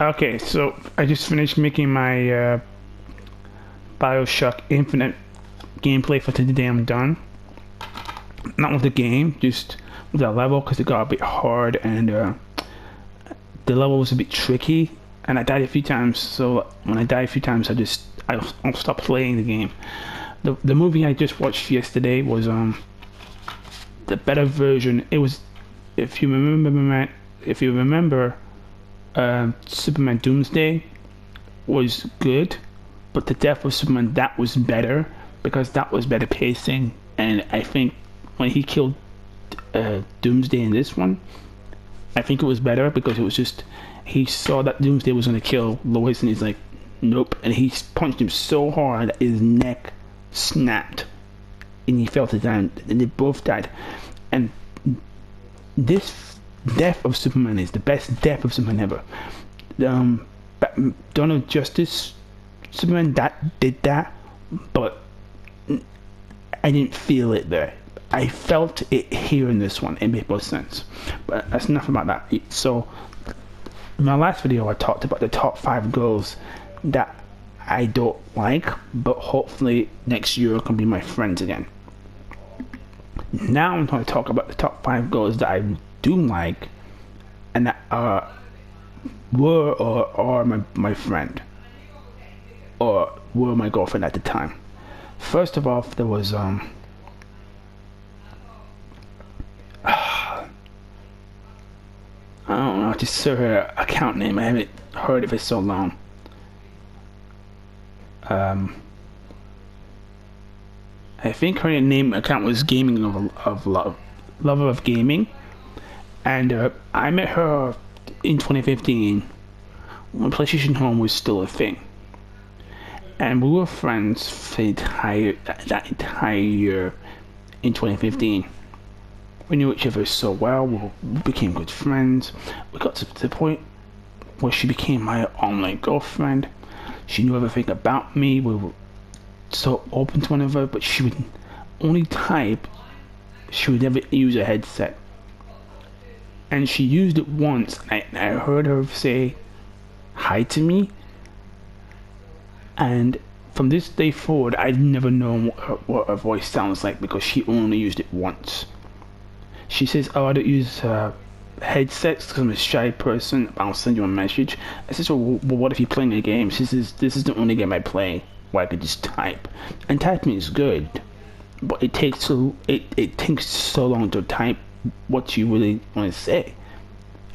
Okay, so I just finished making my Bioshock Infinite gameplay for today. I'm done. Not with the game, just with the level because it got a bit hard and the level was a bit tricky. And I died a few times. So when I die a few times, I'll stop playing the game. The movie I just watched yesterday was the better version. It was if you remember Superman Doomsday was good, but the Death of Superman, that was better because that was better pacing. And I think when he killed Doomsday in this one, I think it was better because it was just he saw that Doomsday was gonna kill Lois, and he's like, nope, and he punched him so hard that his neck snapped, and he fell to down, and they both died. And this Death of Superman is the best Death of Superman ever. Dawn of Justice Superman that did that, but I didn't feel it there. I felt it here in this one. It made more sense. But that's enough about that. So, in my last video, I talked about the top 5 girls that I don't like, but hopefully next year can be my friends again. Now I'm going to talk about the top 5 girls that I do like and that were or are my friend or were my girlfriend at the time. First of all, there was I don't know, just saw her account name. I haven't heard of it so long. I think her name account was Gaming of Love, Lover of Gaming, and I met her in 2015 when PlayStation Home was still a thing, and we were friends for that entire year in 2015. We knew each other so well. We became good friends. We got to the point where she became my online girlfriend. She knew everything about me. We were so open to one another, but she would only type. She would never use a headset. And she used it once. I heard her say hi to me. And from this day forward, I've never known what her voice sounds like because she only used it once. She says, oh, I don't use headsets because I'm a shy person. I'll send you a message. I says, well, what if you're playing a game? She says, this is the only game I play where I could just type. And typing is good, but it takes so long to type what you really want to say.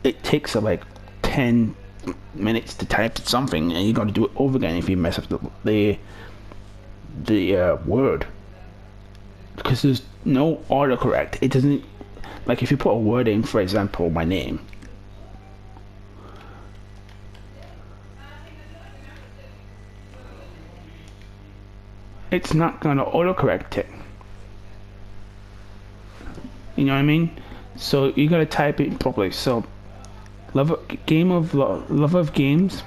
It takes like 10 minutes to type something, and you got to do it over again if you mess up the word. Because there's no autocorrect. It doesn't. Like if you put a word in, for example, my name, it's not gonna autocorrect it. You know what I mean? So you gotta type it properly. So, love of games.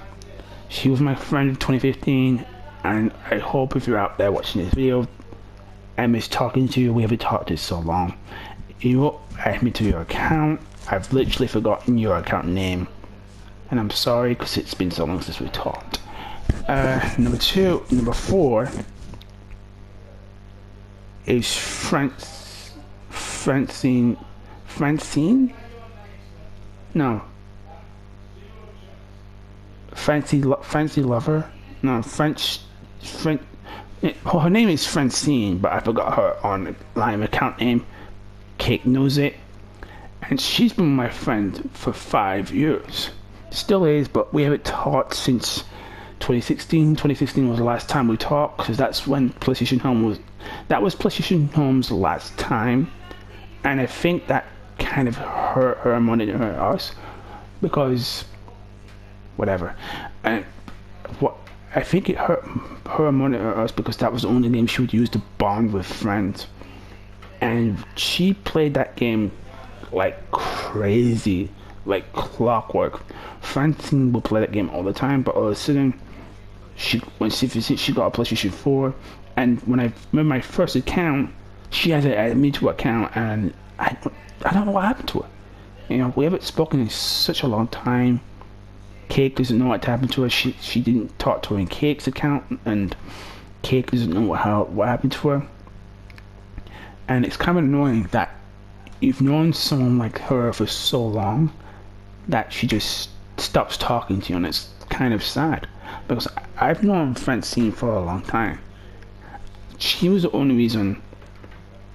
She was my friend in 2015, and I hope if you're out there watching this video, I miss talking to you. We haven't talked in so long. You add me to your account. I've literally forgotten your account name, and I'm sorry because it's been so long since we talked. Number 4 is Francine. No, Fancy Lover. No, French. Her name is Francine, but I forgot her online account name. Kate knows it, and she's been my friend for 5 years. Still is, but we haven't talked since 2016. 2016 was the last time we talked because that's when PlayStation Home was. That was PlayStation Home's last time, and I think that kind of hurt her more than it hurt us because whatever. And what I think it hurt her more than it hurt us because that was the only game she would use to bond with friends. And she played that game like crazy, like clockwork. Francine would play that game all the time, but all of a sudden, she got a PlayStation 4, and when I made my first account, she had to add me to her account, and I don't know what happened to her. You know, we haven't spoken in such a long time, Cake doesn't know what happened to her. She didn't talk to her in Cake's account, and Cake doesn't know what happened to her. And it's kind of annoying that you've known someone like her for so long that she just stops talking to you, and it's kind of sad because I've known Francine for a long time. She was the only reason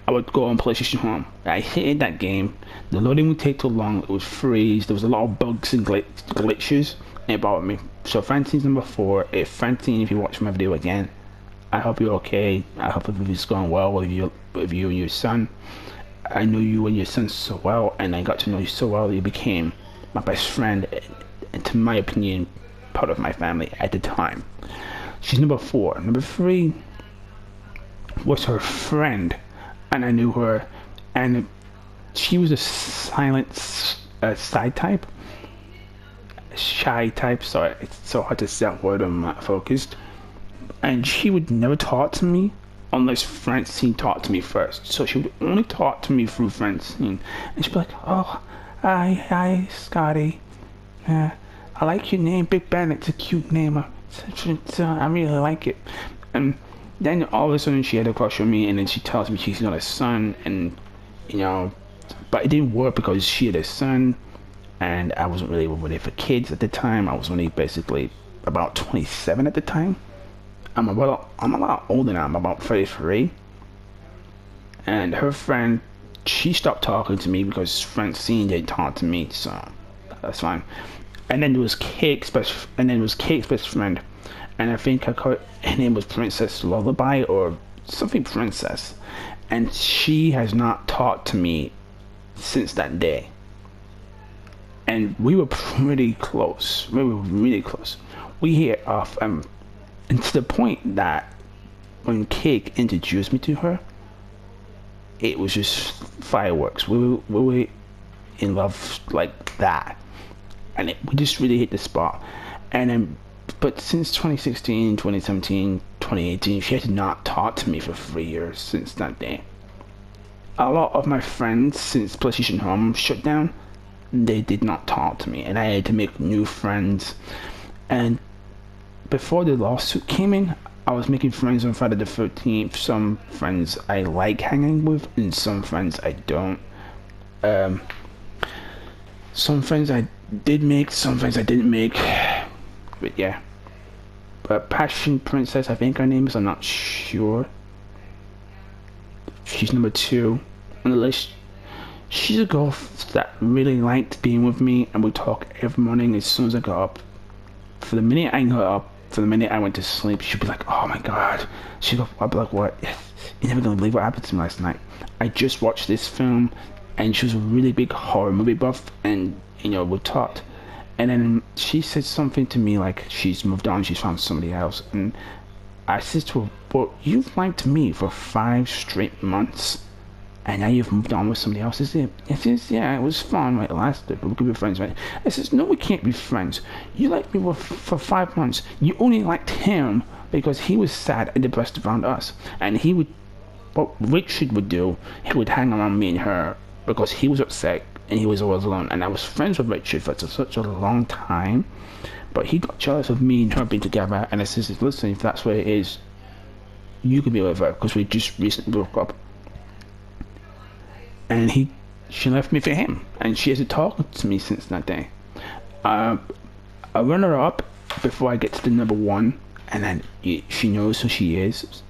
I would go on PlayStation Home. I hated that game. The loading would take too long. It would freeze. There was a lot of bugs and glitches. And it bothered me. So Francine's number 4. Francine, if you watch my video again, I hope you're okay. I hope everything's going well with you and your son. I knew you and your son so well, and I got to know you so well that you became my best friend, and to my opinion, part of my family at the time. She's number 4. Number 3 was her friend, and I knew her, and she was a silent side type, shy type. Sorry, it's so hard to say that word. I'm not focused. And she would never talk to me unless Francine talked to me first. So she would only talk to me through Francine, and she'd be like, "Oh, hi, Scotty. I like your name, Big Ben. It's a cute name. I really like it." And then all of a sudden she had a crush on me, and then she tells me she's got a son, and but it didn't work because she had a son, and I wasn't really ready for kids at the time. I was only basically about 27 at the time. I'm a lot older now. I'm about 33. And her friend, she stopped talking to me because Francine didn't talk to me, so that's fine. And then there was Cake's best friend, and I think her name was Princess Lullaby or something Princess, and she has not talked to me since that day. And we were pretty close. We were really close. We hit off, and to the point that when Cake introduced me to her, it was just fireworks. We were in love like that, and we just really hit the spot. And then, but since 2016, 2017, 2018, she had not talked to me for 3 years since that day. A lot of my friends, since PlayStation Home shut down, they did not talk to me, and I had to make new friends. And before the lawsuit came in, I was making friends on Friday the 13th. Some friends I like hanging with, and some friends I don't. Some friends I did make, some friends I didn't make. But yeah. But Passion Princess, I think her name is, I'm not sure. She's number 2 on the list. She's a girl that really liked being with me, and we talk every morning as soon as I got up. For the minute I got up, for the minute I went to sleep, she'd be like, "Oh my god." I'd be like, "What? You're never gonna believe what happened to me last night. I just watched this film," and she was a really big horror movie buff, and we talked. And then she said something to me like she's moved on, she's found somebody else, and I said to her, "But you've liked me for 5 straight months, and now you've moved on with somebody else." Is it? It says, "Yeah, it was fun, right? It lasted, but we could be friends, right?" I says, "No, we can't be friends. You liked me for 5 months. You only liked him because he was sad and depressed around us, and he would, what Richard would do, he would hang around me and her because he was upset and he was always alone. And I was friends with Richard for such a long time, but he got jealous of me and her being together. And I says, listen, if that's what it is, you can be with her because we just recently broke up." And she left me for him, and she hasn't talked to me since that day. A runner up before I get to the number 1, and then she knows who she is,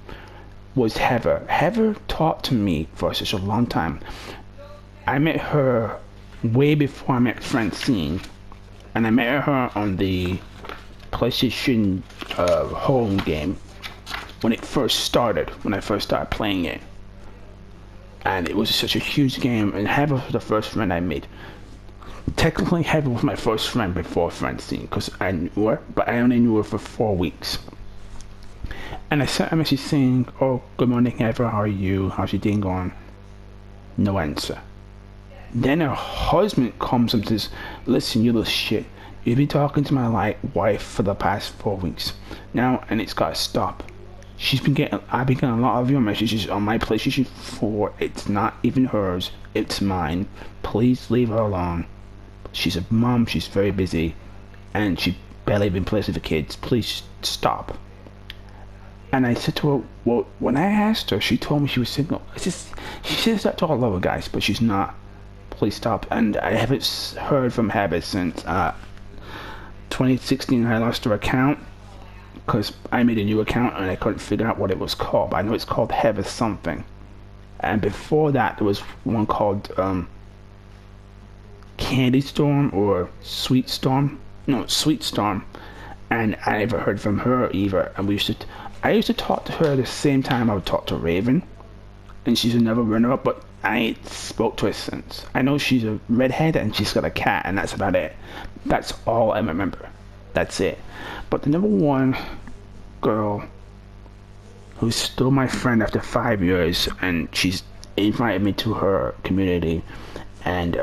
was Heather. Heather talked to me for such a long time. I met her way before I met Francine, and I met her on the PlayStation home game when it first started, when I first started playing it. And it was such a huge game, and Heather was the first friend I made. Technically, Heather was my first friend before Francine, because I knew her, but I only knew her for 4 weeks. And I sent a message saying, "Oh, good morning, Heather, how are you? How's your day going?" No answer. Then her husband comes and says, "Listen, you little shit. You've been talking to my wife for the past 4 weeks now, and it's gotta stop. I've been getting a lot of your messages on my PlayStation 4. It's not even hers, it's mine. Please leave her alone. She's a mom, she's very busy, and she barely even plays with the kids. Please stop. And I said to her, well, when I asked her, she told me she was single. She says that to all other guys, but she's not. Please stop. And I haven't heard from Heather since 2016. I lost her account because I made a new account and I couldn't figure out what it was called. But I know it's called Heather something. And before that, there was one called Candy Storm or Sweet Storm. No, Sweet Storm. And I never heard from her either. And I used to talk to her the same time I would talk to Raven. And she's another runner-up, but I ain't spoke to her since. I know she's a redhead and she's got a cat, and that's about it. That's all I remember. That's it. But the number one girl who's still my friend after 5 years, and she's invited me to her community, and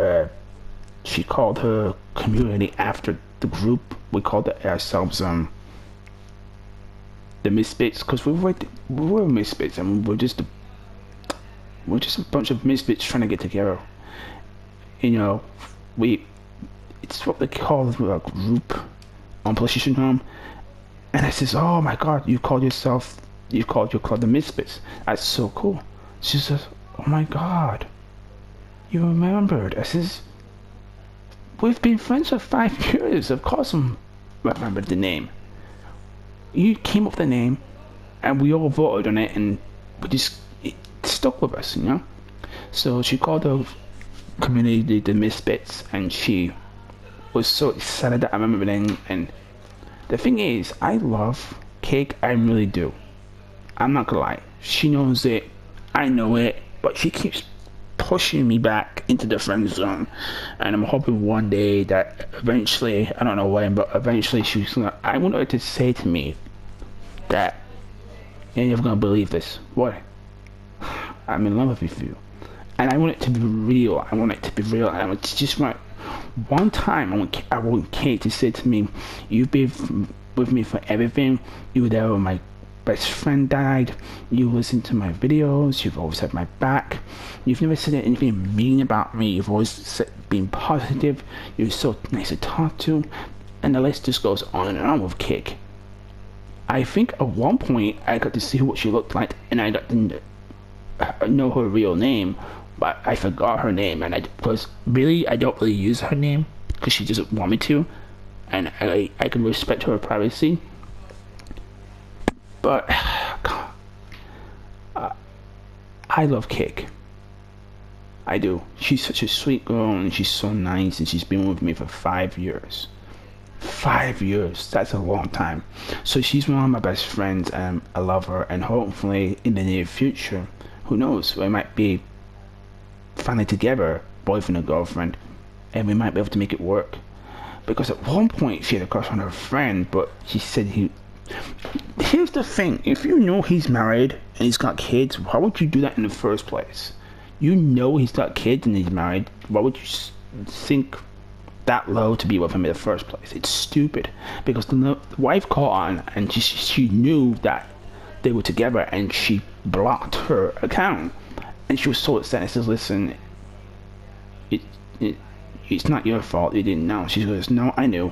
she called her community after the group. We called ourselves the Misfits, because we were misfits, and we're just a bunch of misfits trying to get together. You know, it's what they call a group on PlayStation Home. And I says, oh my god, you called your club the Misfits. That's so cool. She says, oh my god, you remembered. I says, we've been friends for 5 years. Of course I remembered the name. You came up with the name, and we all voted on it, and it stuck with us, you know. So she called the community the Misfits, and she was so excited that I remember the name. And the thing is, I love Cake. I really do. I'm not gonna lie. She knows it. I know it, but she keeps pushing me back into the friend zone, and I'm hoping one day that eventually, I don't know when, but eventually I want her to say to me that, you're never gonna believe this, what? I'm in love with you. And I want it to be real. And I want to just want one time I want Kate to say to me, you've been with me for everything. You were there when my best friend died. You listened to my videos. You've always had my back. You've never said anything mean about me. You've always been positive. You're so nice to talk to. And the list just goes on and on with Kick. I think at one point I got to see what she looked like, and I got to know her real name, but I forgot her name, and I don't really use her name because she doesn't want me to, and I can respect her privacy. But God, I love Kick. I do. She's such a sweet girl, and she's so nice, and she's been with me for 5 years. 5 years, that's a long time. So she's one of my best friends, and I love her, and hopefully in the near future, who knows, we might be finally together, boyfriend and girlfriend, and we might be able to make it work. Because at one point she had a crush on her friend, but she said here's the thing, if you know he's married and he's got kids, why would you do that in the first place? You know he's got kids and he's married, why would you think that low to be with him in the first place? It's stupid, because the wife caught on, and she knew that they were together, and she blocked her account, and she was so upset. I said, listen, it's not your fault, you didn't know. She goes, no, I knew,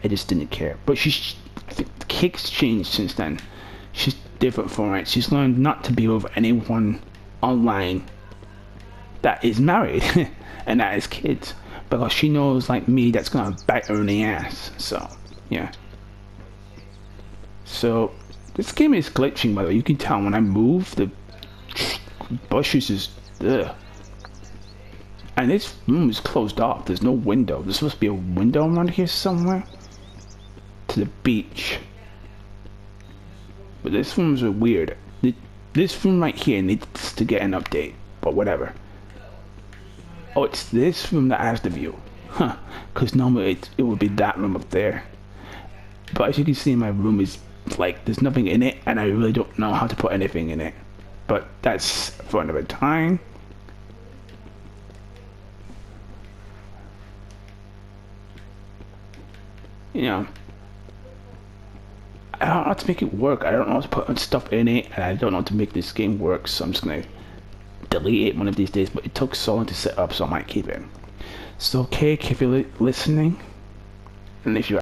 I just didn't care. But I think the Kick's changed since then. She's different from it. She's learned not to be with anyone online that is married and that has kids, because she knows, like me, that's gonna bite her in the ass. So yeah. So this game is glitching, by the way. You can tell when I move, the bushes is ugh. And this room is closed off. There's no window. There's supposed to be a window around here somewhere to the beach. But this room's weird. This room right here needs to get an update, but whatever. Oh, it's this room that has the view. Huh. Because normally it would be that room up there. But as you can see, my room is like, there's nothing in it, and I really don't know how to put anything in it. But that's for another time. You know, I don't know how to make it work. I don't know how to put stuff in it, and I don't know how to make this game work, so I'm just gonna delete it one of these days. But it took so long to set up, so I might keep it. So Cake, if you're listening, And if you